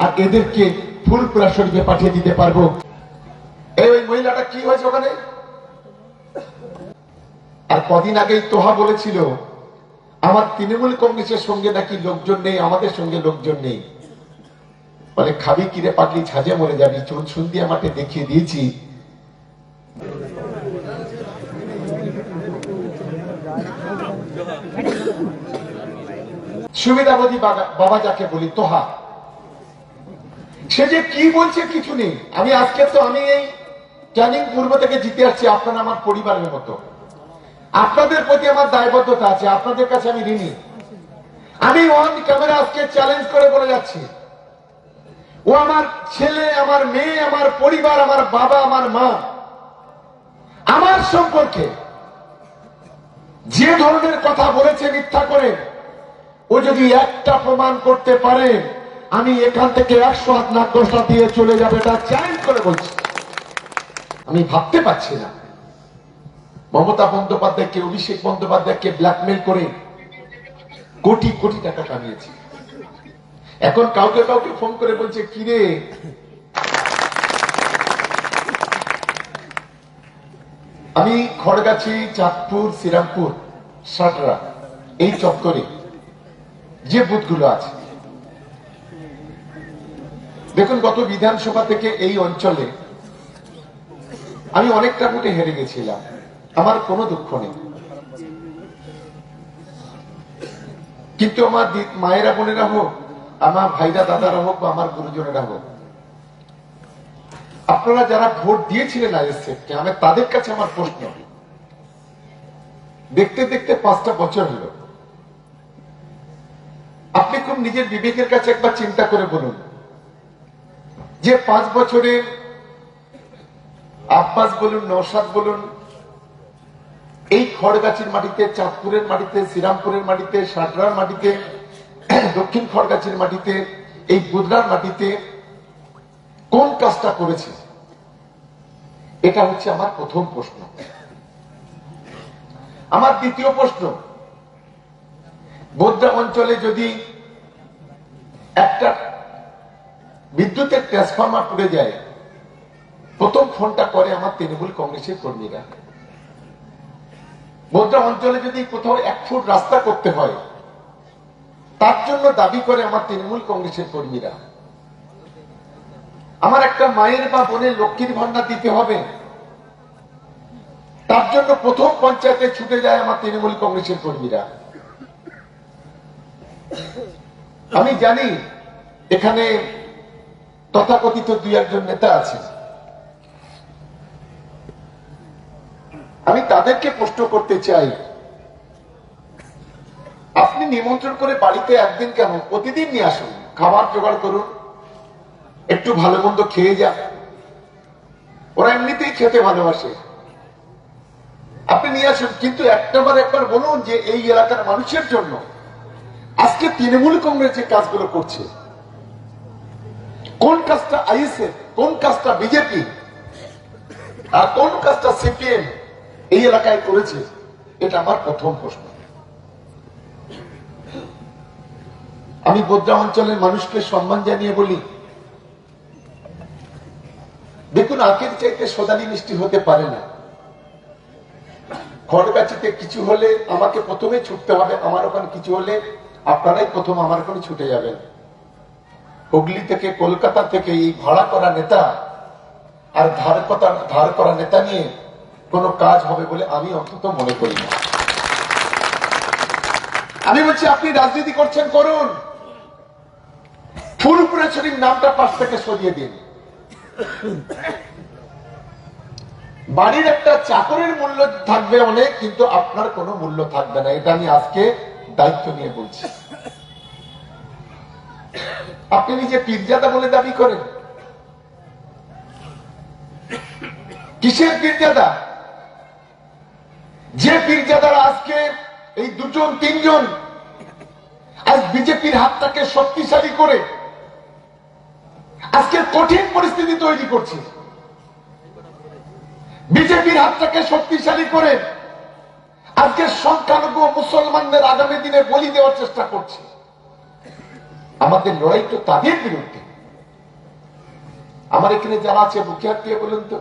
আর এদেরকে ফুরফুরা শরীফে পাঠিয়ে দিতে পারবো। এই ওই মহিলাটা কি হয়েছে ওখানে? আর কদিন আগেই তোহা বলেছিল আমার তৃণমূল কংগ্রেসের সঙ্গে নাকি লোকজন নেই, আমাদের সঙ্গে লোকজন নেই। বলে খাবি কিরে পাগলি, ছাজে মরে যাবি। চুন সুন্দিয়া মাঠে দেখিয়ে দিয়েছি সুবিধাবাদী বাবা যাকে বলি তোহা, সে যে কি বলছে কিছু নেই। আমি আজকে তো আমি এই ক্যানিং পূর্ব থেকে জিতে আসছি, আপনারা আমার পরিবারের মতো, আপনাদের প্রতি আমার দায়বদ্ধতা আছে, আপনাদের কাছে আমি ঋণী। আমি অন ক্যামেরা আজকে চ্যালেঞ্জ করে বলে যাচ্ছি, ও আমার ছেলে, আমার মেয়ে, আমার পরিবার, আমার বাবা, আমার মা, আমার সম্পর্কে যে ধরনের কথা বলেছে মিথ্যা করে, ও যদি একটা প্রমাণ করতে পারে আমি এখান থেকে 100 হাত না 10 হাত দিয়ে চলে যাবে, এটা চ্যালেঞ্জ করে বলছি। আমি ভাবতে পারছি না মমতা বন্দ্যোপাধ্যায়কে, অভিষেক বন্দ্যোপাধ্যায়কে ব্ল্যাকমেল করে কোটি কোটি টাকা কামিয়েছি। এখন কাউকে কাউকে ফোন করে বলছে কিরে আমি খড়গাছি, চাঁদপুর, শ্রীরামপুর, সাটরা এই চত্বরে যে বুথগুলো আছে, দেখুন গত বিধানসভা থেকে এই অঞ্চলে আমি অনেকটা ভোটে হেরে গেছিলাম, আমার কোনো দুঃখ নেই। কিন্তু আমার মায়েরা বোনেরা হোক, আমার ভাইরা দাদারা হোক বা আমার গুরুজনেরা হোক, আপনারা যারা ভোট দিয়েছিলেন আইএসএফকে, আমি তাদের কাছে আমার প্রশ্ন, দেখতে দেখতে 5টা বছর হলো, আপনি খুব নিজের বিবেকের কাছে একবার চিন্তা করে বলুন যে 5 বছরে আব্বাস বলুন, নওশাদ বলুন, এই খড়গাছির মাটিতে, চাঁদপুরের মাটিতে, শ্রীরামপুরের মাটিতে, সাটরার মাটিতে, দক্ষিণ খড়গাছির মাটিতে, এই বুধরার মাটিতে কোন কাজটা করেছে? এটা হচ্ছে আমার প্রথম প্রশ্ন। আমার দ্বিতীয় প্রশ্ন, বুধরা অঞ্চলে যদি একটা বিদ্যুতের ট্রান্সফরমার পুড়ে যায়, প্রথম ফোনটা করে আমার তৃণমূল কংগ্রেসের কর্মীরা। বুধরা অঞ্চলে যদি কোথাও 1 ফুট রাস্তা করতে হয়, তার জন্য দাবি করে আমার তৃণমূল কংগ্রেসের কর্মীরা। আমার একটা মায়ের বা বোনের লক্ষ্মীর ভান্ডার দিতে হবে, তার জন্য প্রথম পঞ্চায়েতে ছুটে যায় আমার তৃণমূল কংগ্রেসের কর্মীরা। আমি জানি এখানে তথাকথিত 2-1 নেতা আছে, আমি তাদেরকে প্রশ্ন করতে চাই, আপনি নিমন্ত্রণ করে বাড়িতে একদিন কেন, প্রতিদিন নিয়ে আসুন, খাবার জোগাড় করুন, একটু ভালো মন্দ খেয়ে যান, ওরা এমনিতেই খেতে ভালোবাসে, আপনি নিয়ে আসুন। কিন্তু একবার বলুন যে এই এলাকার মানুষের জন্য আজকে তৃণমূল কংগ্রেস যে কাজগুলো করছে, কোন কাজটা আইএসএফ, কোন কাজটা বিজেপি আর কোন কাজটা সিপিএম এই এলাকায় করেছে, এটা আমার প্রথম প্রশ্ন। আমি বোদ্রা অঞ্চলের মানুষকে সম্মান জানিয়ে বলি, দেখুন আখের চাইতে সোদালি মিষ্টি হতে পারে না। খড়গাছিতে কিছু হলে আমাকে প্রথমে ছুটতে হবে, আমার ওখানে কিছু হলে আপনারাই প্রথম আমার ওখানে ছুটে যাবেন। হুগলি থেকে, কলকাতা থেকে এই ভাড়া করা নেতা আর ধার করা নেতা নিয়ে কোন কাজ হবে বলে আমি অন্তত মনে করি না। আমি বলছি আপনি রাজনীতি করছেন, করুন, ফুরফুরা শরীফ নামটা পাশ থেকে সরিয়ে দিন। বাড়ির একটা চাকরের মূল্য থাকবে অনেক, কিন্তু আপনার কোনো মূল্য থাকবে না, এটা আমি আজকে দায়িত্ব নিয়ে বলছি। আপনি নিজে পীরজাদা বলে দাবি করেন, কিসের পীরজাদা? যে পীরজাদারা আজকে এই 2-3 আজ বিজেপির হাতটাকে শক্তিশালী করে আজকে কঠিন পরিস্থিতি তৈরি করছে, বিজেপির হাতটাকে শক্তিশালী করে আজকে সংখ্যালঘু মুসলমানদের আগামী দিনে বলি দেওয়ার চেষ্টা করছে। আমাদের লড়াই তো তাদের বিরুদ্ধে। আমার এখানে যারা আছে মুখে হাত দিয়ে বলুন তো,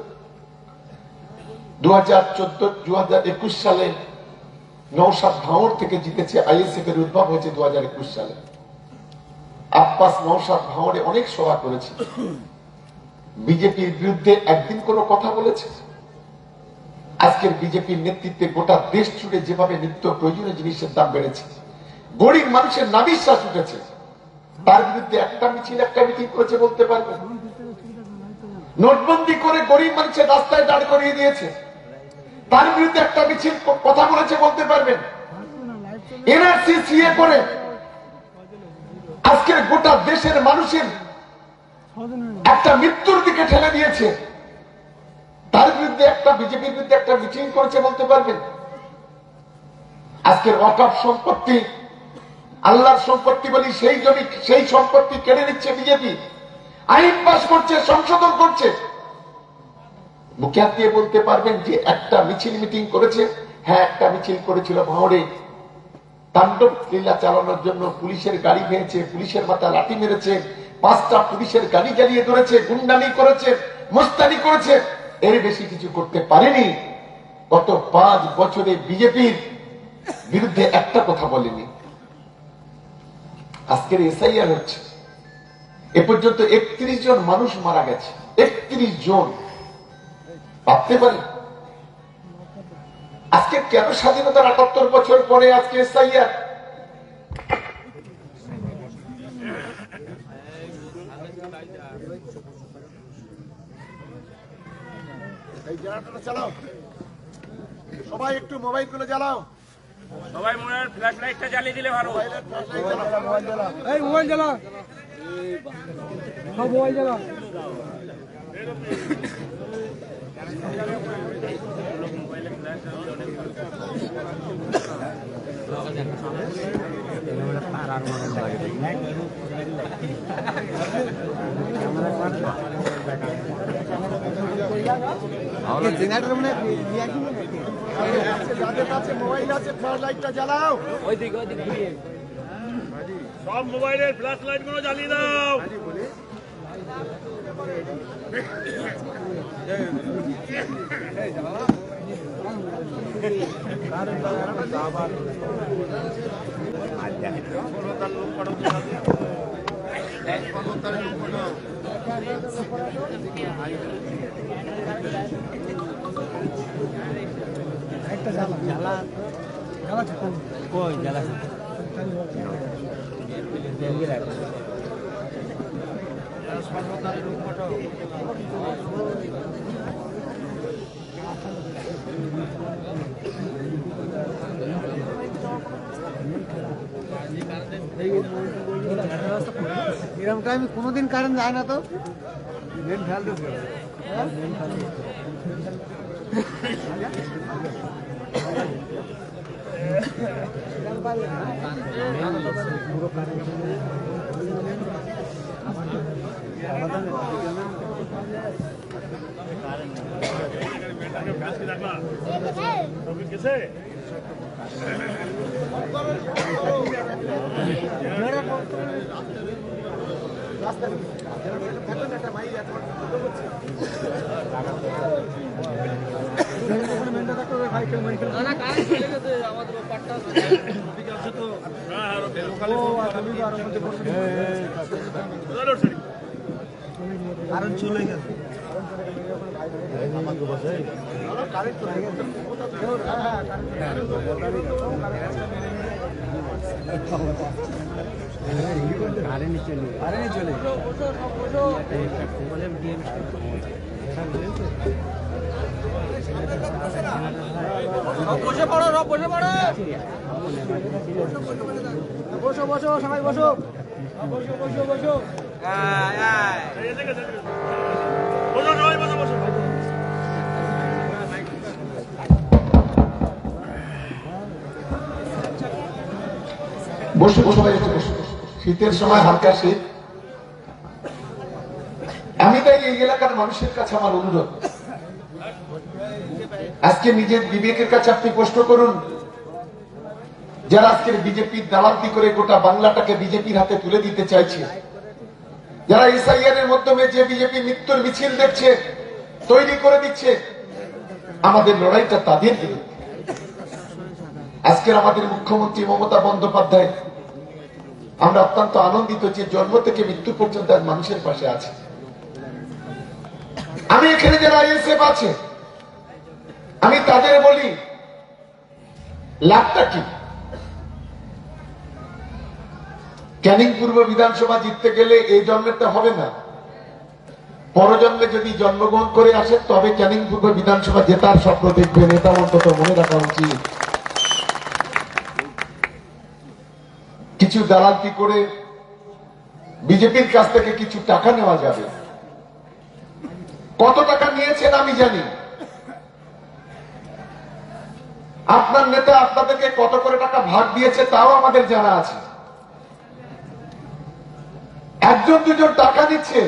2021 সালে নওশাদ ভাঙড় থেকে জিতেছে, আইএসএফ এর উদ্ভব হয়েছে 2021 সালে। আব্বাস নওশাদ ভাঙড়ে অনেক সভা করেছে, বিজেপির বিরুদ্ধে একদিন কোনো কথা বলেছে? আজকের বিজেপির নেতৃত্বে গোটা দেশ জুড়ে যেভাবে নিত্য প্রয়োজনীয় জিনিসের দাম বেড়েছে, গরিব মানুষের নাভিশ্বাস উঠেছে, তার বিরুদ্ধে একটা মিছিল একটা মিটিং করেছে বলতে পারবে? নোটবন্দি করে গরিব মানুষের রাস্তায় দাঁড় করিয়ে দিয়েছে, তার বিরুদ্ধে একটা মিছিল কথা বলেছে বলতে পারবেন? এনআরসি সিএ করে আজকের গোটা দেশের মানুষের একটা মৃত্যুর দিকে ঠেলে দিয়েছে, তার বিরুদ্ধে একটা বিজেপির বিরুদ্ধে একটা মিটিং করেছে বলতে পারবেন? আজকের ওয়াকফ সম্পত্তি আল্লাহর সম্পত্তি বলি, সেই জমি সেই সম্পত্তি কেড়ে নিচ্ছে বিজেপি, আইন পাস করছে, সংশোধন করছে। মুখে হাত দিয়ে বলতে পারবেন যে একটা মিছিল মিটিং করেছে? হ্যাঁ, একটা মিছিল করেছিল ভাঙড়ে, তাণ্ডব লীলা চালানোর জন্য পুলিশের গাড়ি ভেঙেছে, পুলিশের মাথা লাঠি মেরেছে, 5টা পুলিশের গাড়ি জ্বালিয়ে ধরেছে, গুন্ডামি করেছে, মস্তানি করেছে, এর বেশি কিছু করতে পারেনি। গত 5 বছরে বিজেপির বিরুদ্ধে একটা কথা বলেনি। আজকের এসআইআর হচ্ছে, এ পর্যন্ত 31 জন মানুষ মারা গেছে, 31 জন। ভাবতে পারি আজকে কেন স্বাধীনতার ৭১ বছর পরে আজকে এসআইআর? চালাও সবাই, একটু মোবাইল গুলো জ্বালাও সবাই, মনে হয় ফ্ল্যাশ লাইটটা জ্বালিয়ে দিলে ভালো। এই মোবাইল জ্বালা, সব মোবাইল জ্বালা। যাদের কাছে মোবাইল আছে ফ্ল্যাশ লাইটটা জ্বালাও। সব মোবাইলের ফ্ল্যাশ লাইট গুলো জ্বালিয়ে দাও। একটা জ্বালা জ্বালা জ্বালা কই জ্বালা এরকম টাইমে কোনোদিন কারেন্ট যায় না তো। মেন ফেল কারেন্ট চলে গেছে। বসে পড়ো, বসে পড়ো, বসো বসো সবাই বসো, বসো বসো বসো। বসে বসে শীতের সময় হালকা শীত। আমি তাই এই এলাকার মানুষের কাছে আমার অনুরোধ, আজকে নিজের বিবেকের কাছে আপনি প্রশ্ন করুন, যারা আজকের বিজেপির দালালি করে গোটা বাংলাটাকে বিজেপির হাতে তুলে দিতে চাইছে, যারা এসআইআর এর মাধ্যমে যে বিজেপি মৃত্যুর মিছিল দেখছে, তৈরি করে দিচ্ছে, আমাদের লড়াইটা তাদের বিরুদ্ধে। আজকের আমাদের মুখ্যমন্ত্রী মমতা বন্দ্যোপাধ্যায়, আমরা অত্যন্ত আনন্দিত যে জন্ম থেকে মৃত্যু পর্যন্ত এক মানুষের পাশে আছে। আমি এখানে যারা আইএসএফ আছে, আমি তাদের বলি লাভটা কি? ক্যানিং পূর্ব বিধানসভা জিততে গেলে এই জন্মেরটা হবে না, পরজন্মে যদি জন্মগ্রহণ করে আসে তবে ক্যানিং পূর্ব বিধানসভা জেতার স্বপ্ন দেখবেন, এটা অন্তত মনে রাখা উচিত। কিছু দালালি করে বিজেপির কাছ থেকে কিছু টাকা নেওয়া যাবে। কত টাকা নিয়েছেন আমি জানি, আপনার নেতা আপনাদেরকে কত করে টাকা ভাগ দিয়েছে তাও আমাদের জানা আছে। একজন দুজন টাকা দিচ্ছে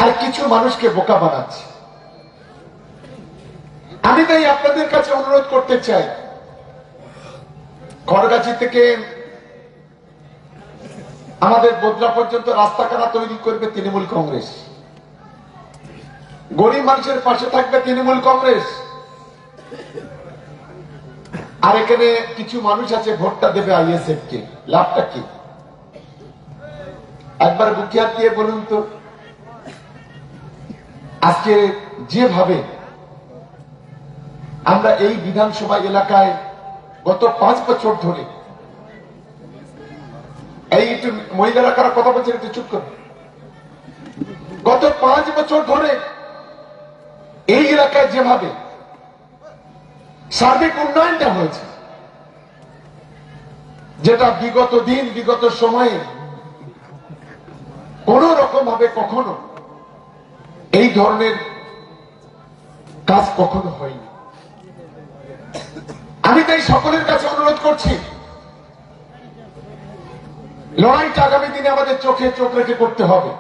আর কিছু মানুষকে বোকা বানাচ্ছে। আমি তাই আপনাদের কাছে অনুরোধ করতে চাই, খড়গাছি থেকে আমাদের বোদরা পর্যন্ত রাস্তা কাটা তৈরি করবে তৃণমূল কংগ্রেস, গরিব মানুষের পাশে থাকবে তৃণমূল কংগ্রেস, আর এখানে কিছু মানুষ আছে ভোটটা দেবে আইএসএফ কে। লাভটা কি? একবার বুকে হাত দিয়ে বলুন তো, আজকে যেভাবে আমরা এই বিধানসভা এলাকায় গত 5 বছর ধরে, এই একটু মহিলারা কারা কথা বলছেন একটু চুপ করুন, গত 5 বছর ধরে এই এলাকায় যেভাবে সার্বিক উন্নয়নটা হয়েছে, যেটা বিগত দিন বিগত সময়ে কোন রকম ভাবে কখনো এই ধরনের কাজ কখনো হয়নি। আমি তাই সকলের কাছে অনুরোধ করছি, লড়াইটা আগামী দিনে আমাদের চোখে চোখ রেখে করতে হবে।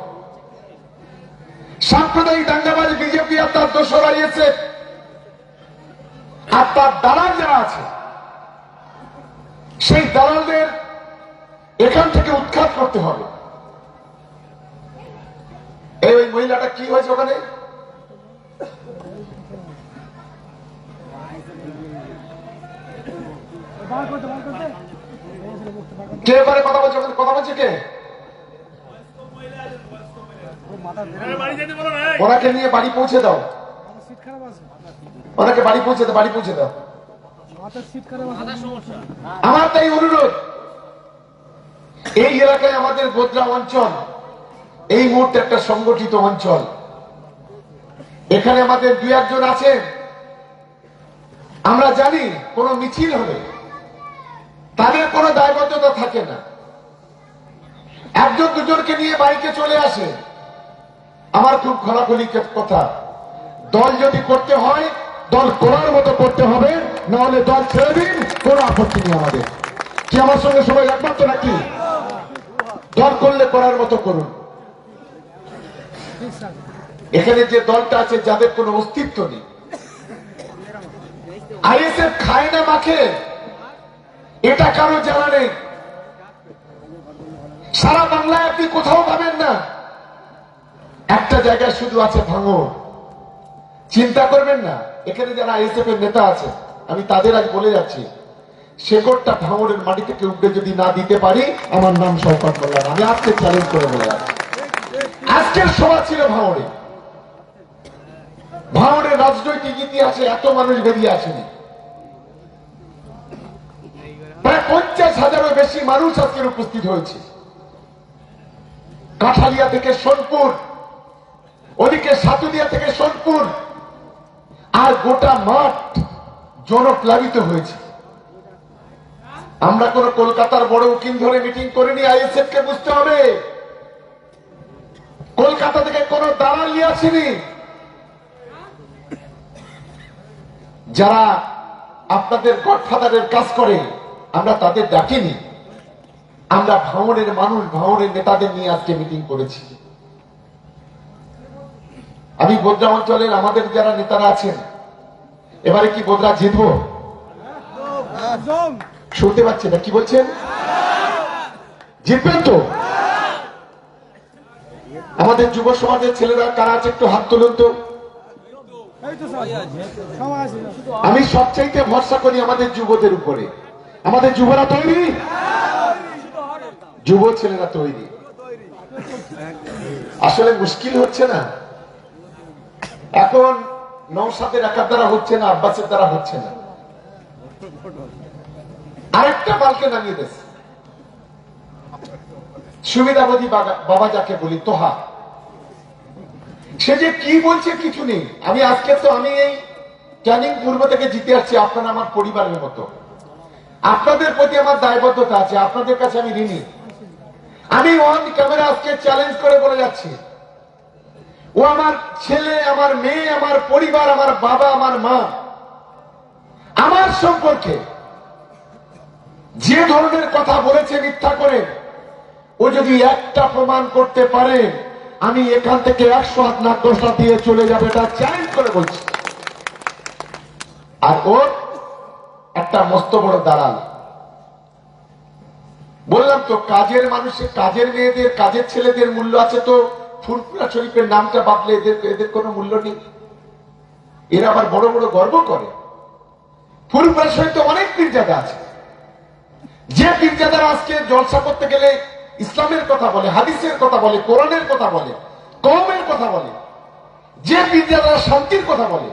সাম্প্রদায়িক দাঙ্গাবাজ বিজেপি আর তার দোসর আইএসএফ আর তার দালাল যারা আছে, সেই দালালদের এখান থেকে উৎখাত করতে হবে। এই ওই মহিলাটা কি হয়েছে ওখানে? কে এবারে কথা বলছে? ওখানে কথা বলছে কে? ওনাকে নিয়ে বাড়ি পৌঁছে দাও, ওনাকে বাড়ি পৌঁছে দাও, বাড়ি পৌঁছে দাও। আমার তাই অনুরোধ, এই এলাকায় আমাদের বোদরা অঞ্চল এই মুহূর্তে একটা সংগঠিত অঞ্চল। এখানে আমাদের 2-1 জন আছেন, আমরা জানি কোন মিছিল হলে তাদের কোনো দায়বদ্ধতা থাকে না, 1-2 জনকে নিয়ে বাইকে চলে আসে। আমার খুব খোলাখুলি কথা, দল যদি করতে হয় দল করার মতো করতে হবে, নাহলে দল ছেড়ে দিন, কোনো আপত্তি নেই আমাদের। কি আমার সঙ্গে সবাই একমাত্র নাকি? দল করলে করার মতো করুন। এখানে যে দলটা আছে যাদের কোনো অস্তিত্ব নেই, আইএসএফ খায় না মাখে, এটা কারো জানা নেই। সারা বাংলায় আপনি কোথাও পাবেন না, একটা জায়গায় শুধু আছে ভাঙড়। চিন্তা করবেন না, এখানে যারা আইএসএফ এর নেতা আছে আমি তাদের আজ বলে যাচ্ছি, শেকড়টা ভাঙড়ের মাটি থেকে উপড়ে যদি না দিতে পারি, আমার নাম শওকত মোল্লা না। আমি আজকে চ্যালেঞ্জ করে বলে যাচ্ছি, আজকের সভা ছিল ভাঙড়ে। ভাঙড়ের রাজনৈতিক ইতিহাসে এত মানুষ বেরিয়ে আসেনি, প্রায় 50,000-এরও বেশি মানুষ আজকের উপস্থিত হয়েছে। কাঠালিয়া থেকে সোনপুর, ওদিকে সাতুলিয়া থেকে সোনপুর, আর গোটা মাঠ জনপ্লাবিত হয়েছে। আমরা কোন কলকাতার বড় উকিল ধরে মিটিং করিনি, আইএসএফ কে বুঝতে হবে। কলকাতা থেকে কোন দালাল নিয়ে আসেনি। যারা আপনাদের গডফাদারের কাজ করে আমরা তাদের ডাকিনি, আমরা ভাঙড়ের মানুষ, ভাঙড়ের নেতাদের নিয়ে আজকে মিটিং করেছি। আমি বোদরা অঞ্চলের আমাদের যারা নেতারা আছেন, এবারে কি বোদরা জিতবো? শুনতে পাচ্ছি না, কি বলছেন? জিতবেন তো? আমাদের যুব সমাজের ছেলেরা কারা আছে একটু হাত তুলুন তো। আমি সবচাইতে ভরসা করি আমাদের যুবদের উপরে। আমাদের যুবরা তৈরি, যুব ছেলেরা তৈরি। আসলে মুশকিল হচ্ছে না এখন, নওশাদের একার দ্বারা হচ্ছে না, আব্বাসের দ্বারা হচ্ছে না, আরেকটা বালকে নামিয়ে দিয়েছে। সুবিধাবাদী বাবা যাকে বলি তোহা, সে যে কি বলছে কিছু নেই। আমি এই ক্যানিং পূর্ব থেকে জিতে আসছি, আপনারা আমার পরিবারের মতো। আপনাদের প্রতি আমার দায়বদ্ধতা আছে, আপনাদের কাছে আমি ঋণী। আমি অন ক্যামেরা আজকে চ্যালেঞ্জ করে বলে যাচ্ছি, ও আমার ছেলে, আমার মেয়ে, আমার পরিবার, আমার বাবা, আমার মা, আমার সম্পর্কে যে ধরনের কথা বলেছে মিথ্যা করে, ও যদি একটা প্রমাণ করতে পারে, আমি এখান থেকে 100 হাত না 10 হাত দিয়ে চলে যাবে, এটা চ্যালেঞ্জ করে বলছি। আর ওর একটা মস্ত বড় দালাল। বললাম তো, কাজের মানুষের, কাজের মেয়েদের, কাজের ছেলেদের মূল্য আছে, তো ফুরফুরা শরীফের নামটা বাদলে এদের কোনো মূল্য নেই। এরা আবার বড় বড় গর্ব করে। ফুরফুরা শরীফ তো অনেক পীরজাদা আছে, যে পীরজাদারা আজকে জলসা করতে গেলে ইসলামের কথা বলে, হাদিসের কথা বলে, কোরআনের কথা বলে, কওমের কথা বলে, যে পীরজাদারা শান্তির কথা বলে।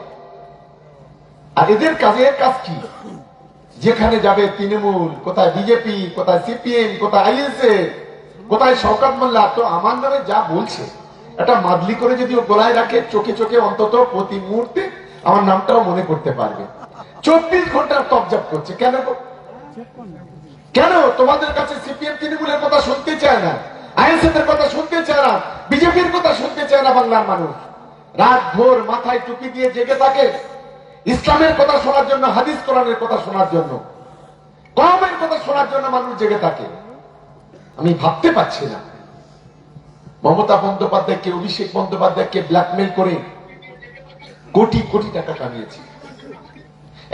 আর এদের কাজ কি? যেখানে যাবে তৃণমূল, কোথায় বিজেপি, কোথায় সিপিএম, কোথায় আইএসএফ, কোথায় শওকত মোল্লা, তো আমার নামে যা বলছে একটা মাদলি করে যদি ও গলায় রাখে, চোখে চোখে অন্তত প্রতি মুহূর্তে আমার নামটাও মনে করতে পারবে। 24 ঘন্টার তবজাব করছে। কেন? কেন তোমাদের কাছে সিপিএম তৃণমূলের কথা শুনতে চায় না, আইএসএফ এর কথা শুনতে চায় না, বিজেপির কথা শুনতে চায় না বাংলার মানুষ? রাত ভোর মাথায় টুপি দিয়ে জেগে থাকে ইসলামের কথা শোনার জন্য, হাদিস কোরআনের কথা শোনার জন্য, কওমের কথা শোনার জন্য মানুষ জেগে থাকে। আমি ভাবতে পারছি না, মমতা বন্দ্যোপাধ্যায়কে, অভিষেক বন্দ্যোপাধ্যায়কে ব্ল্যাকমেল করে কোটি কোটি টাকা কামিয়েছে।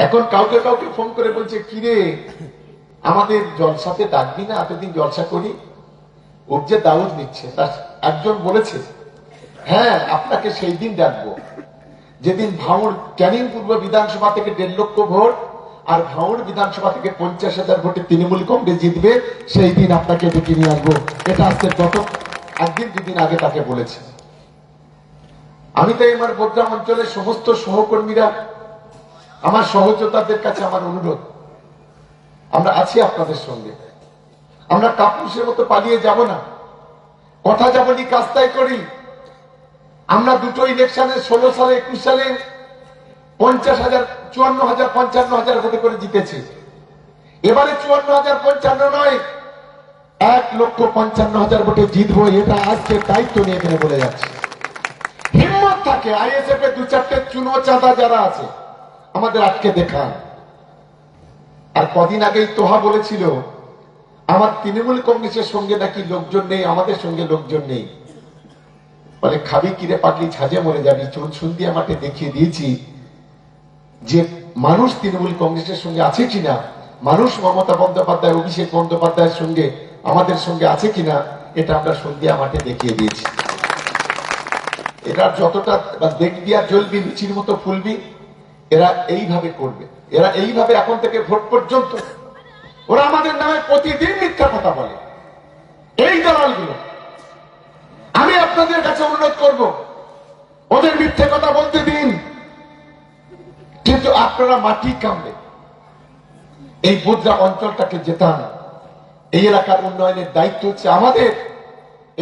এখন কাউকে কাউকে ফোন করে বলছে, কিরে আমাদের জলসাতে ডাকবি না, এতদিন জলসা করি। ওর যে দাউদ নিচ্ছে, তার একজন বলেছে, হ্যাঁ আপনাকে সেই দিন ডাকবো যেদিন ভাঙড় ক্যানিং পূর্ব বিধানসভা থেকে 1.5 লক্ষ ভোট আর ভাঙড় বিধানসভা থেকে 50,000 ভোটে তৃণমূল কংগ্রেস জিতবে, সেই দিন আপনাকে ডেকে নিয়ে আসবো। এটা আজকে গত একদিন দুদিন আগে তাকে বলেছে। আমি তাই আমার বোদ্রাম অঞ্চলের সমস্ত সহকর্মীরা, আমার সহযোদ্ধাদের কাছে আমার অনুরোধ, আমরা আছি আপনাদের সঙ্গে। আমরা কাপুরুষের মতো পালিয়ে যাব না, কথা যা বলি কাজ তাই করি। আমরা দুটো ইলেকশনে 16 সালে 21 সালে 50,000, 54,000, 55,000 ভোটে করে জিতেছি। এবারে 54,000, 55 নয়, 1,55,000 ভোটে জিতবো। এটা আজকে দায়িত্ব নিয়ে এখানে বলে যাচ্ছে। হিম্মত থাকে আইএসএফ এর 2-4টে চুনো চাঁদা যারা আছে আমাদের আটকে দেখান। আর কদিন আগেই তোহা বলেছিল আমার তৃণমূল কংগ্রেসের সঙ্গে নাকি লোকজন নেই, আমাদের সঙ্গে লোকজন নেই। বলে খাবি কিরে পাগলি, ছাজে মরে যাবি। চুনসুন্দিয়া মাঠে দেখিয়ে দিয়েছি যে মানুষ তৃণমূল কংগ্রেসের সঙ্গে আছে কিনা, মানুষ মমতা বন্দ্যোপাধ্যায়, অভিষেক বন্দ্যোপাধ্যায়ের সঙ্গে আমাদের সঙ্গে আছে কিনা, এটা আমরা সন্ধ্যা মাঠে দেখিয়ে দিয়েছি। এরা যতটা দেখবি আর জ্বলবি, লুচির মতো ফুলবি, এরা এইভাবে করবে। এরা এইভাবে এখন থেকে ভোট পর্যন্ত ওরা আমাদের নামে প্রতিদিন মিথ্যা কথা বলে, এই দালালগুলো। আমি আপনাদের কাছে অনুরোধ করব, ওদের মিথ্যে কথা বলতে দিন, কিন্তু আপনারা মাটি কামড়ে এই বোদ্রা অঞ্চলটাকে জেতান। এই এলাকার উন্নয়নের দায়িত্ব হচ্ছে আমাদের।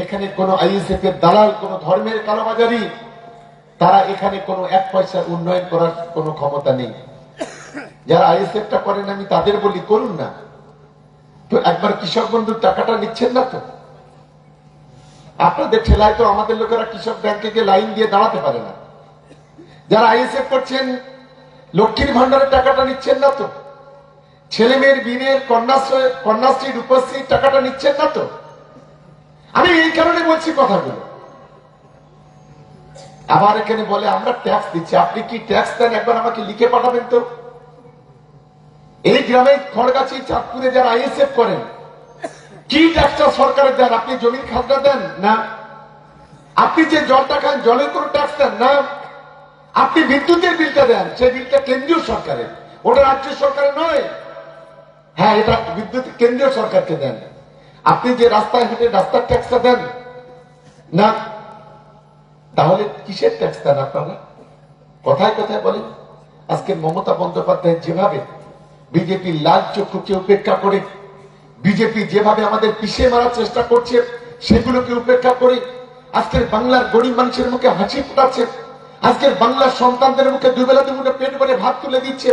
এখানে কোন আইএসএফ এর দালাল, কোন ধর্মের কালোবাজারি, তারা এখানে কোনো 1 পয়সার উন্নয়ন করার কোনো ক্ষমতা নেই। যারা আইএসএফটা করেন আমি তাদের বলি, করুন না তো। একবার কৃষক বন্ধুর টাকাটা নিচ্ছেন না তো? আপনাদের ঠেলায় তো আমাদের লোকেরা কৃষক ব্যাংকে গিয়ে লাইন দিয়ে দাঁড়াতে পারে না। যারা আইএসএফ করছেন লক্ষ্মীর ভান্ডারের টাকাটা নিচ্ছেন না তো? ছেলে মেয়ের বিয়ের কন্যাশ্রী, রূপশ্রীর টাকাটা নিচ্ছেন না তো? আমি এই কারণে বলছি কথাগুলো। আবার এখানে বলে আমরা ট্যাক্স দিচ্ছি। আপনি কি ট্যাক্স দেন? একবার আমাকে লিখে পাঠাবেন তো। এই গ্রামে খড়গাছি চাঁদপুরে যারা আইএসএফ করেন, কি ট্যাক্সটা সরকারের দেন? আপনি জমির খাজনা দেন না? আপনি যে জলটা খান জলের কোনো ট্যাক্স দেন না? আপনি বিদ্যুতের বিলটা দেন, সেই বিলটা কেন্দ্রীয় সরকারের, ওটা রাজ্য সরকারের নয়। হ্যাঁ, এটা বিদ্যুৎ কেন্দ্রীয় সরকারকে দেন। আপনি যে রাস্তায় হেঁটে রাস্তার ট্যাক্সটা দেন না? তাহলে কিসের ট্যাক্স দেন আপনারা? কথায় কথায় বলেন। আজকে মমতা বন্দ্যোপাধ্যায় যেভাবে বিজেপির লাল চক্ষুকে উপেক্ষা করে, বিজেপি যেভাবে আমাদের পিছিয়ে মারার চেষ্টা করছে, সেগুলোকে উপেক্ষা করে আজকের বাংলার গরিব মানুষের মুখে হাসি ফোটাচ্ছে, আজকের বাংলার সন্তানদের মুখে দুবেলা দুমুঠো পেট ভরে ভাত তুলে দিচ্ছে,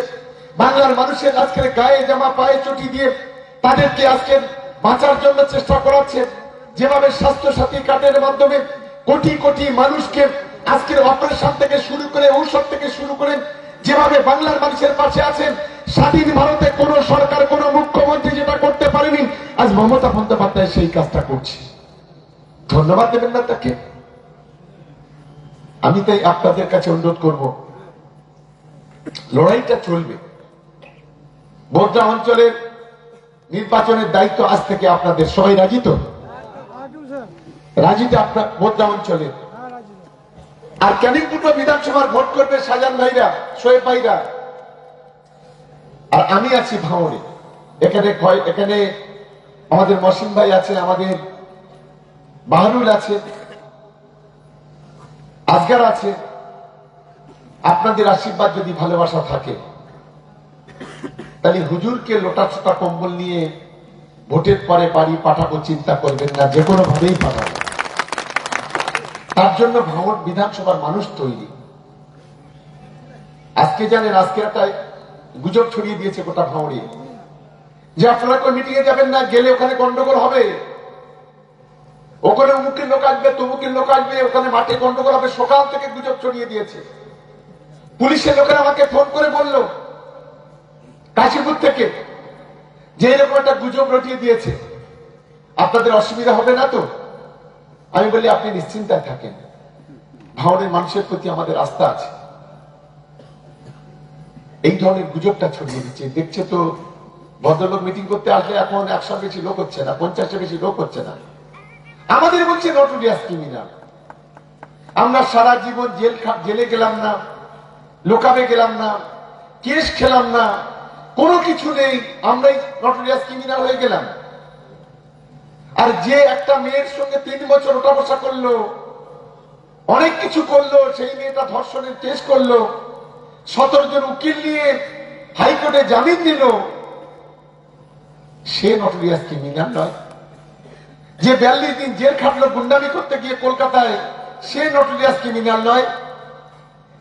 বাংলার মানুষের আজকের গায়ে জামা পায়ে চটি দিয়ে তাদেরকে আজকের বাঁচার জন্য চেষ্টা করাচ্ছে, যেভাবে স্বাস্থ্য সাথী কার্ডের মাধ্যমে কোটি কোটি মানুষকে আজকের অপারেশন থেকে শুরু করে ঔষধ থেকে শুরু করে যেভাবে বাংলার মানুষের পাশে আছেন, স্বাধীন ভারতে কোন সরকার কোন মুখ্যমন্ত্রী যেটা করতে পারেনি, আজ মমতা বন্দ্যোপাধ্যায় সেই কাজটা করছে। ধন্যবাদ দেবেন না তাকে? আমি তাই আপনাদের কাছে অনুরোধ করব, লড়াইটা চলবে। বোদরা অঞ্চলের নির্বাচনের দায়িত্ব আজ থেকে আপনাদের। সবাই রাজি তো? রাজি তো আপনার বোদরা অঞ্চলে? আর ক্যানিং দুটো বিধানসভার ভোট করবে শাহজাহান ভাইরা, শোয়েব ভাইরা, আর আমি আছি ভাঙড়ে। এখানে আমাদের মসিম ভাই আছে, আমাদের বাহারুল আছে, আজগার আছে। আপনাদের আশীর্বাদ যদি ভালোবাসা থাকে, তাহলে হুজুরকে লোটা ছোটা কম্বল নিয়ে ভোটের পরে বাড়ি পাঠাবো চিন্তা করবেন না, যে কোনো ভাবেই পাঠাবো। তার জন্য ভাঙড় বিধানসভার মানুষ তৈরি। আজকে জানেন, আজকে একটা গুজব ছড়িয়ে দিয়েছে গোটা ভাঙড়ে যে আপনারা কোনো মিটিং এ যাবেন না, গেলে ওখানে গন্ডগোল হবে, ওখানে অমুকের লোক আসবে, তমুকের লোক আসবে, ওখানে মাঠে গন্ডগোল হবে। সকাল থেকে গুজব ছড়িয়ে দিয়েছে। পুলিশের লোকেরা আমাকে ফোন করে বলল কাশীপুর থেকে যে এরকম একটা গুজব রটিয়ে দিয়েছে, আপনাদের অসুবিধা হবে না তো? আমি বলি আপনি নিশ্চিন্তায় থাকেন, ভাঙড়ের মানুষের প্রতি আমাদের আস্থা আছে। এই ধরনের গুজবটা ছড়িয়ে দিচ্ছে। দেখছে তো ভদ্রলোক মিটিং করতে আসলে এখন 100 বেশি লোক হচ্ছে না, 50 বেশি লোক হচ্ছে না। আমাদের বলছে নটোরিয়াস ক্রিমিনাল। আমরা সারা জীবন জেলে গেলাম না, লোকাবে গেলাম না, কেস খেলাম না, কোনো কিছু নেই, আমরাই নটোরিয়াস ক্রিমিনাল হয়ে গেলাম। আর যে একটা মেয়ের সঙ্গে 3 বছর ওঠা বসা করলো, অনেক কিছু করলো, সেই মেয়েটা ধর্ষণের কেস করলো, 17 জন উকিল নিয়ে হাইকোর্টে জামিন দিল, সে নটোরিয়াস ক্রিমিনাল নয়? যে 42 দিন জেল খাটলো গুন্ডামি করতে গিয়ে কলকাতায়, সে নটোরিয়াস ক্রিমিনাল নয়?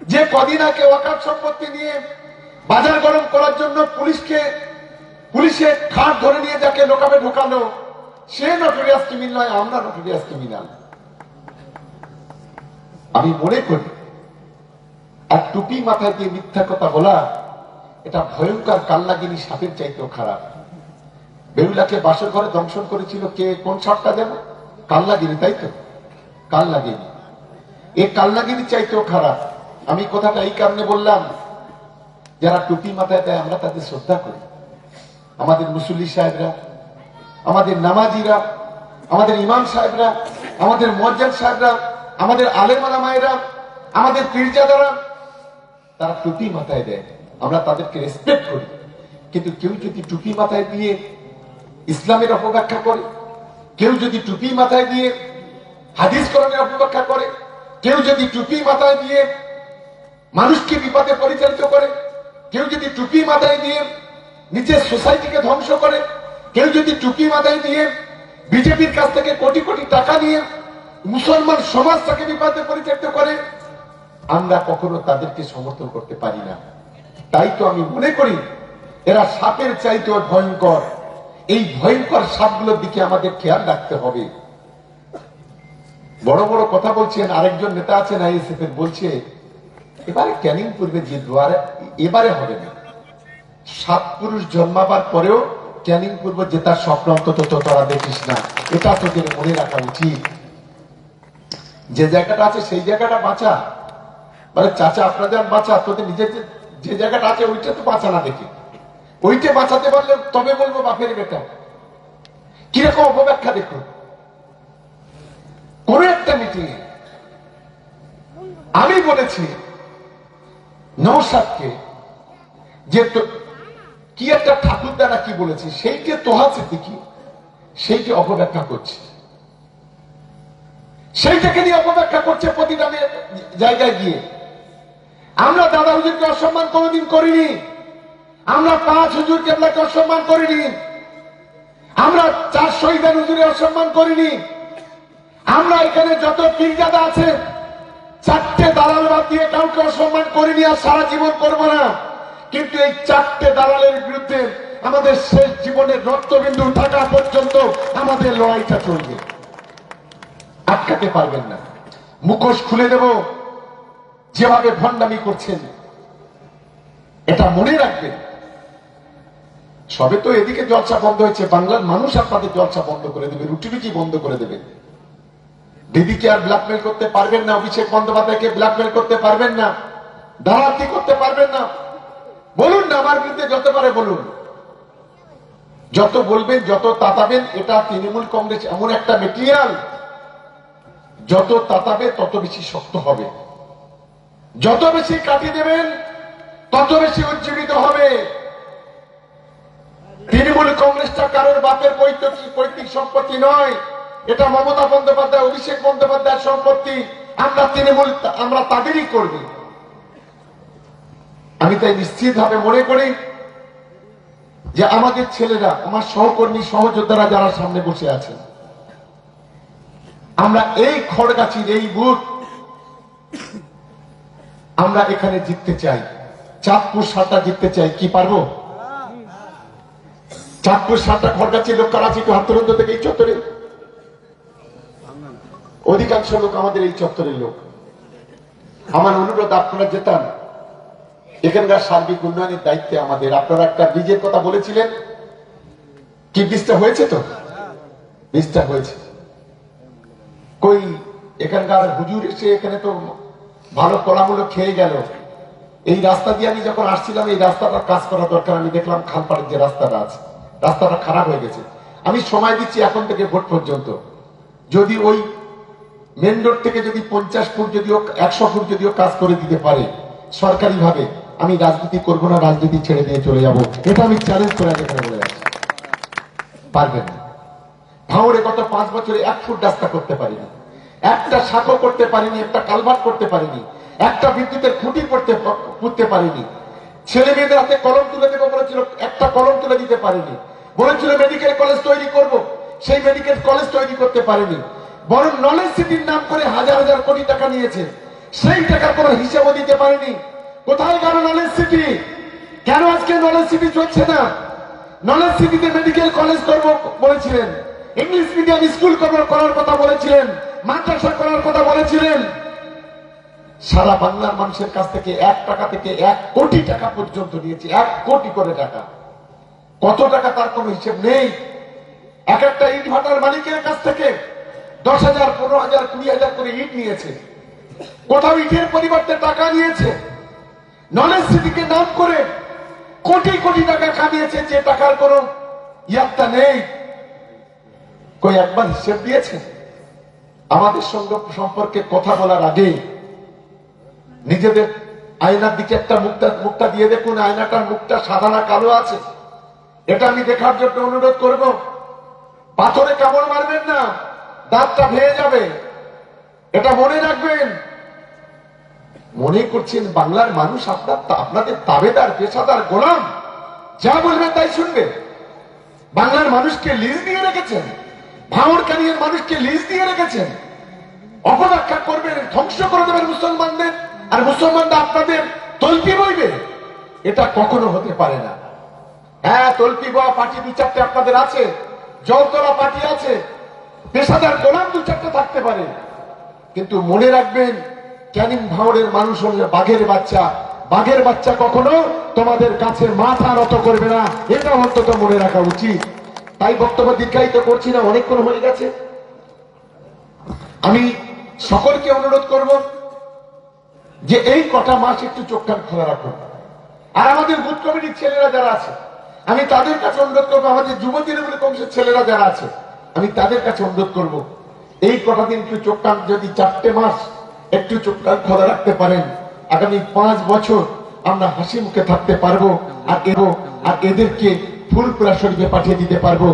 যে কদিন আগে ওয়াকাফ সম্পত্তি নিয়ে বাজার গরম করার জন্য পুলিশে খাট ধরে নিয়ে যাকে লোকাবে ঢোকানো, সে নটোরিয়াস ক্রিমিনাল নয়? আমরা নটোরিয়াস ক্রিমিনাল। আমি মনে করি আর টুপি মাথায় দিয়ে মিথ্যা কথা বলা, এটা ভয়ঙ্কর কালনাগিনী সাপের চাইতেও খারাপ। বেহুলাকে বাসর ঘরে দংশন করেছিল কে? কোন সাপটা যেন? কালনাগিনী, তাই তো? কালনাগিনী। এই কালনাগিনী চাইতেও খারাপ। আমি কথাটা এই কারণে বললাম, যারা টুপি মাথায় দেয় আমরা তাদের শ্রদ্ধা করি। আমাদের মুসল্লি সাহেবরা, আমাদের নামাজিরা, আমাদের ইমাম সাহেবরা, আমাদের মুয়াজ্জিন সাহেবরা, আমাদের আলেম ওলামায়েরা, আমাদের পীরজাদারা, তারা টুপি মাথায় দেয়, আমরা তাদেরকে রেসপেক্ট করি। কিন্তু কেউ যদি টুপি মাথায় দিয়ে ইসলামের অপব্যাখ্যা করে, কেউ যদি টুপি মাথায় দিয়ে হাদিস কোরআনের অপব্যাখ্যা করে, কেউ যদি টুপি মাথায় দিয়ে মানুষকে বিপদে পরিচালিত করে, কেউ যদি টুপি মাথায় দিয়ে নিজের সোসাইটিকে ধ্বংস করে, কেউ যদি টুপি মাথায় দিয়ে বিজেপির কাছ থেকে কোটি কোটি টাকা নিয়ে মুসলমান সমাজটাকে বিপদে পরিচালিত করে, আমরা কখনো তাদেরকে সমর্থন করতে পারি না। তাই তো আমি মনে করি এরা সাপের চাইতেও ভয়ঙ্কর। এই ভয়ঙ্কর সাপগুলোর দিকে আমাদের খেয়াল রাখতে হবে। বড় বড় কথা বলছেন, আরেকজন নেতা আছেন আইএসএফ এর, বলছে এবারে ক্যানিং পূর্বে জিতবো, আর এবারে হবে না। 7 পুরুষ জন্মাবার পরেও ক্যানিং পূর্ব জেতার স্বপ্ন অন্তত তোরা দেখিস না, এটা তোদের মনে রাখা উচিত। যে জায়গাটা আছে সেই জায়গাটা বাঁচা, মানে চাচা আপনাদের বাঁচা, তোদের নিজের যে জায়গাটা আছে ওইটা তো বাঁচা না দেখি। ওইটা বাঁচাতে পারলে তবে বলবো বাপের বেটা। কিরকম অপব্যাখ্যা দেখুন। কোন একটা মিটিং এ আমি বলেছি নওশাদকে যে কি একটা ঠাকুর দ্বারা কি বলেছি, সেইকে তোহা সিদ্দিকী সেইকে অপব্যাখ্যা করছে, সেইটাকে নিয়ে অপব্যাখ্যা করছে প্রতিটা জায়গায় গিয়ে। আমরা দাদা হুজুরকে অসম্মান কোনোদিন করিনি, আমরা 5 হুজুর কেবলাকে অসম্মান করিনি, আমরা 4 শহীদের হুজুরে অসম্মান করিনি, আমরা এখানে যত পীরজাদা আছে 4টে দালাল বাদ দিয়ে কাউকে অসম্মান করিনি, আর সারা জীবন করব না। কিন্তু এই 4টে দালালের বিরুদ্ধে আমাদের শেষ জীবনের রক্তবিন্দু থাকা পর্যন্ত আমাদের লড়াইটা চলবে, আটকাতে পারবেন না। মুখোশ খুলে দেব যেভাবে ভণ্ডামি করছেন, এটা মনে রাখবেন। সবে তো এদিকে জলসা বন্ধ হয়েছে, বাংলার মানুষ আপনাদের জলসা বন্ধ করে দেবে, রুটি রুটি বন্ধ করে দেবে। দিদিকে আর ব্ল্যাকমেল করতে পারবেন না, অভিষেক বন্দ্যোপাধ্যায়কে ব্ল্যাকমেল করতে পারবেন না, দালালি করতে পারবেন না। বলুন না আমার বিরুদ্ধে যত পারে বলুন, যত বলবেন যত তাতাবেন। এটা তৃণমূল কংগ্রেস এমন একটা মেটেরিয়াল, যত তাতাবে তত বেশি শক্ত হবে, যত বেশি কাটিয়ে দেবেন তত বেশি উজ্জীবিত হবে। তৃণমূল কংগ্রেসটা কারোর বাপের পৈতৃক সম্পত্তি নয়, এটা মমতা বন্দ্যোপাধ্যায়, অভিষেক বন্দ্যোপাধ্যায়ের সম্পত্তি। আমরা তৃণমূল, আমরা তাদেরই করব। আমি তাই নিশ্চিতভাবে মনে করি যে আমাদের ছেলেরা, আমার সহকর্মী সহযোদ্ধারা যারা সামনে বসে আছেন, আমরা এই খড়গাছির এই বুথ আমরা এখানে জিততে চাই, চাঁদপুর 7টা জিততে চাই। কি পারবো? চাঁদপুর 7টা খড়গাছির লোক কারা আছে? একটু হাত তুলুন তো থেকে। এই চত্বরে অধিকাংশ লোক আমাদের এই চত্বরের লোক। আমার অনুরোধ, আপনারা যেতাম, এখানকার সার্বিক উন্নয়নের দায়িত্বে আমাদের। আপনারা একটা ব্রিজের কথা বলেছিলেন, কি ব্রিজটা হয়েছে? তো ব্রিজটা হয়েছে। কই এখানকার হুজুর এসে এখানে তো ভালো কলামূলক খেয়ে গেল। এই রাস্তা দিয়ে আমি যখন আসছিলাম, এই রাস্তাটার কাজ করা দরকার। আমি দেখলাম খালপাড়ের যে রাস্তাটা আছে, রাস্তাটা খারাপ হয়ে গেছে। আমি সময় দিচ্ছি এখন থেকে ভোট পর্যন্ত, যদি ওই মেন রোড থেকে যদি 50 ফুট যদিও 100 ফুট যদিও কাজ করে দিতে পারে সরকারি ভাবে, আমি রাজনীতি করব না, রাজনীতি ছেড়ে দিয়ে চলে যাব। এটা আমি চ্যালেঞ্জ করে এখানে বলে যাচ্ছি। পারবেন না। ভাঙড়ে গত 5 বছরে 1 ফুট রাস্তা করতে পারিনি, একটা শাখো করতে পারিনি, একটা কালভার্ট করতে পারিনি, একটা বিদ্যুতের খুঁটি পুঁততে পারিনি। ছেলে মেয়েদের হাতে কলম তুলে দেবো বলেছিল, একটা কলম তুলে দিতে পারিনি। বলেছিল মেডিকেল কলেজ তৈরি করব, সেই মেডিকেল কলেজ তৈরি করতে পারিনি। বরং নলেজ সিটির নাম করে হাজার হাজার কোটি টাকা নিয়েছে, সেই টাকার কোনো হিসাবও দিতে পারেনি। কোথায় গেল নলেজ সিটি? কেন আজকে নলেজ সিটি চলছে না? নলেজ সিটিতে মেডিকেল কলেজ করব বলেছিলেন, ইংলিশ মিডিয়াম স্কুল করার কথা বলেছিলেন, মাদ্রাসা করার কথা বলেছিলেন। সারা বাংলার মানুষের কাছ থেকে 1 টাকা থেকে 1 কোটি টাকা পর্যন্ত নিয়েছে, 1 কোটি করে টাকা। কত টাকা তার কোনো হিসেব নেই। এক একটা ইট ভাটার মালিকের কাছ থেকে 10,000, 15,000, 20,000 করে ইট নিয়েছে। কোথাও ইটের পরিবর্তে টাকা নিয়েছে। নলেজ সিটিকে নাম করে কোটি কোটি টাকা কামিয়েছে, যে টাকার কোনো ইয়াত্তা নেই। কই একবার হিসেব দিয়েছে? আমাদের সঙ্গে সম্পর্কে কথা বলার আগে নিজেদের আয়নার দিকে একটা মুখটা দিয়ে দেখুন, আয়নাটার মুখটা সাদা না কালো আছে? এটা আমি দেখার জন্য অনুরোধ করব। পাথরে কামড় মারবেন না, দাঁতটা ভেঙে যাবে, এটা মনে রাখবেন। মনে করছেন বাংলার মানুষ আপনাদের তাবেদার, পেশাদার, গোলাম, যা বলবেন তাই শুনবে? বাংলার মানুষকে লিজ দিয়ে রেখেছেন, ভাঙড়কানিয়ার মানুষকে লিজ দিয়ে রেখেছেন। অপব্যাখ্যা করবেন, ধ্বংস করে দেবেন মুসলমানদের, আর মুসলমানরা আপনাদের তল্পি বইবে। এটা কখনো হতে পারে না। হ্যাঁ, তল্পি বয়া পার্টি 2-4টে আপনাদের আছে, জলতলা পার্টি আছে, পেশাদার গোলাম 2-4টে থাকতে পারে, কিন্তু মনে রাখবেন ক্যানিং ভাঙড়ের মানুষ হলে বাঘের বাচ্চা। বাঘের বাচ্চা কখনো তোমাদের কাছে মাথা নত করবে না, এটা অন্তত মনে রাখা উচিত। তাই বক্তব্য দীর্ঘায়িত করছি না, অনেকক্ষণ হয়ে গেছে। আমি সকলকে অনুরোধ করব যে এই কটা মাস একটু চোখ কান খোলা রাখুন। আর আমাদের বুথ কমিটির ছেলেরা যারা আছে, আমি তাদের কাছে অনুরোধ করবো, আমাদের যুব তৃণমূল কংগ্রেসের ছেলেরা যারা আছে, আমি তাদের কাছে অনুরোধ করব, এই কটা দিন একটু চোখ কান, যদি 4টে মাস একটু চোখ কান খোলা রাখতে পারেন, আগামী 5 বছর আমরা হাসি মুখে থাকতে পারবো, আর এদেরকে ফুলপুরা শরীফে পাঠিয়ে দিতে পারবো।